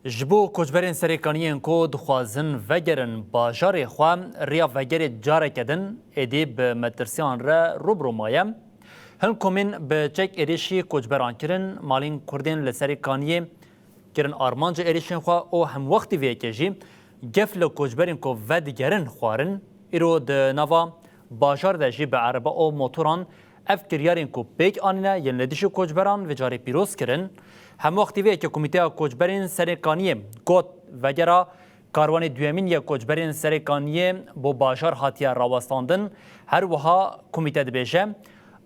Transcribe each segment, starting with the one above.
جبو کوچبرین سریکانیین کو دخوازن وگرن باجار خوام ریا وگر جاره کدن ادی به مترسیان را روبرو مایم هن کومین به چک اریشی کوچبران کرن مالین کردین لسریکانیه کرن آرمانج اریشین خوا او هم وقتی ویکجی گفل کوچبرین کو ودگرن خوارن ایرو د نوا باجار دجی به عربه او موتوران اف کریارین کو پیک آنینا ین لدیشو کوچبران و جاری پیروز کرن هم وقتی وی که کمیته کوچبرین سرکانیه گوت وگرا کاروان دویمین یا کوچبرین سرکانیه بو باجار هاتیا راوستاندن هر وها کمیته دبیجه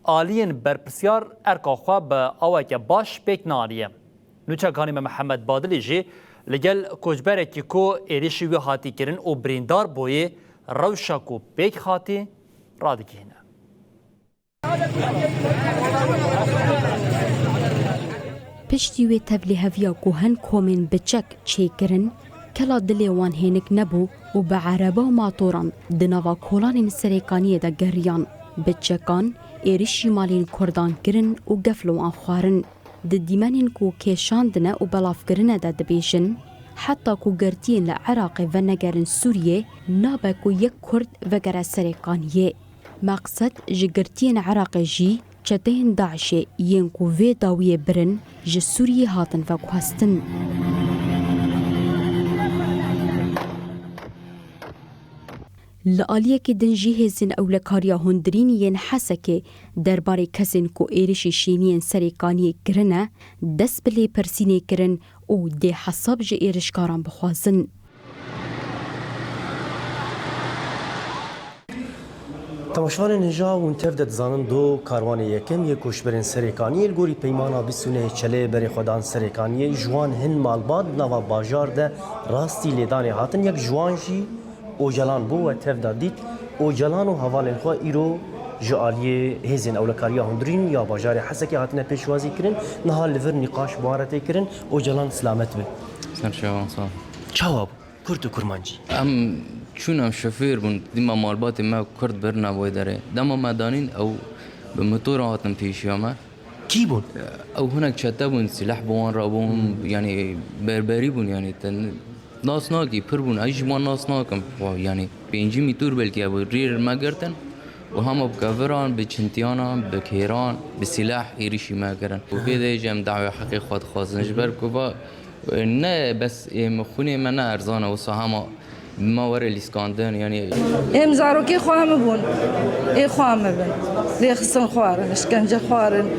آلین برپرسیار ارکاخوا به آوه که باش پیک نالیه نوچه گانیم محمد بادلی جی لگل کوچبره که کو ایریشی وی هاتی کرن و بریندار بوی روشا کو پیک هاتی رادگینه پشتی وی تبلی هفیا کو هن کومن بچک چیکرن کلا دلی وان هینک نبو و به عربا و ماطوران دنوا کولان سریکانی دا گریان بچکان ایریشی مالین کردان کرن و گفلو آنخوارن د دیمانین کو کشاندنه و بلاف کرنه دا دبیشن حتی کو گرتین لعراق و نگرن سوریه نابه کو یک کرد و گر سریکانیه مقصد جگرتین عراق جی چتین داعش ین کو وی داویه برن ج سوریه هاتن و کوهستن لآلیه که دنجی هزین اولکاریا هندرین ین حسکه درباره کسین کو ایرشی شینین سریکانی کرنه دست بلی پرسینه کرن او ده حساب ج ایرشکاران بخوازن تماشان نجا و انتفدت زانن دو کاروان یکم یک کوچبرین سریکانی الگوری پیمانا بیسونه چله بری خودان سریکانی جوان هن مالباد نوا باجار ده راستی لیدانی هاتن یک جوان جی اوجلان بو و تفدا دیت اوجلان و حوالن خوا ایرو جالیه هزین اولکاریا هندرین یا باجار حسکی هاتنه پیشوازی کرن نها لور نقاش بوارته کرن اوجلان سلامت به سر شوان صاحب چواب کرد و کرمانجی چونم شفیر بون دیما مالبات ما کرد برنا بوی داره دما مدانین او به موتور هاتن پیشیامه کی بون؟ او هناك چتا بون سلاح بوان را بون یعنی بربری بون یعنی ناس ناکی پر بون ایش بون ناس ناکم یعنی پینجی میتور بلکی ابو ریر ما گرتن و هم بکافران بچنتیانان بکیران بسلاح ایریشی ما کرن و بیده جم دعوی حقی خود خواستن جبر کوبا نه بس مخونی من نه ارزانه و سهما ما ورا الاسكندر يعني امزارو كي خوام بون اي خوام بن لي خصن خوارن اشكنجه خوارن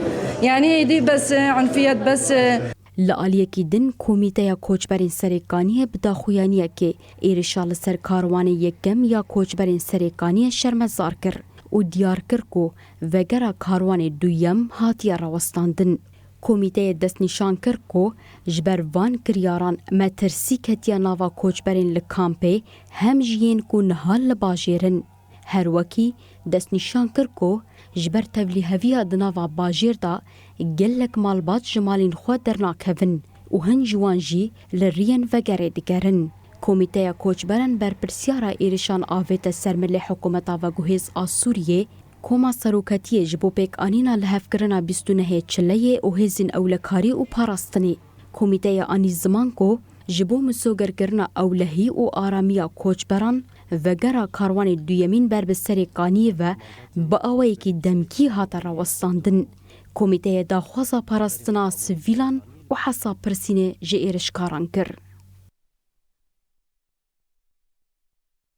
يعني دي بس عنفيات بس لآلیه کی دن کمیته کوچبرین سریکانی بداخویانیه که ایرشال سر کاروان یکم یا کوچبرین سریکانی شرمزار کر و دیار کر کو وگره کاروان دویم هاتی راوستاندن کمیته دست نشان کر کو جبر وان کریاران مترسی کتیا ناوا کوچبرین لکامپه هم جین کو نهال لباجیرن هر وکی دست نشان کر کو جبر تولیهوی دناوا باجیر دا گلک مالبات جمالین خود درناکهون و هن جوان جی لرین وگره دگرن. کمیته کوچبران برپرسیارا ایرشان آویت سرمل حکومتا و گوهیز آسوریه کوما سروکتی جبو پیک آنینا لحفکرنا 29 چلیه و هزین اولکاری و پاراستنی. کمیته آنی زمان کو جبو مسوگرگرنا اولهی و آرامیا کوچبران وگرا کاروان دویمین بر بسریکانی و با آوهی که دمکی هاتا راوستاندن. کمیته داخوازا پاراستنا سویلان و حساب پرسینه جه ایرشکاران کر.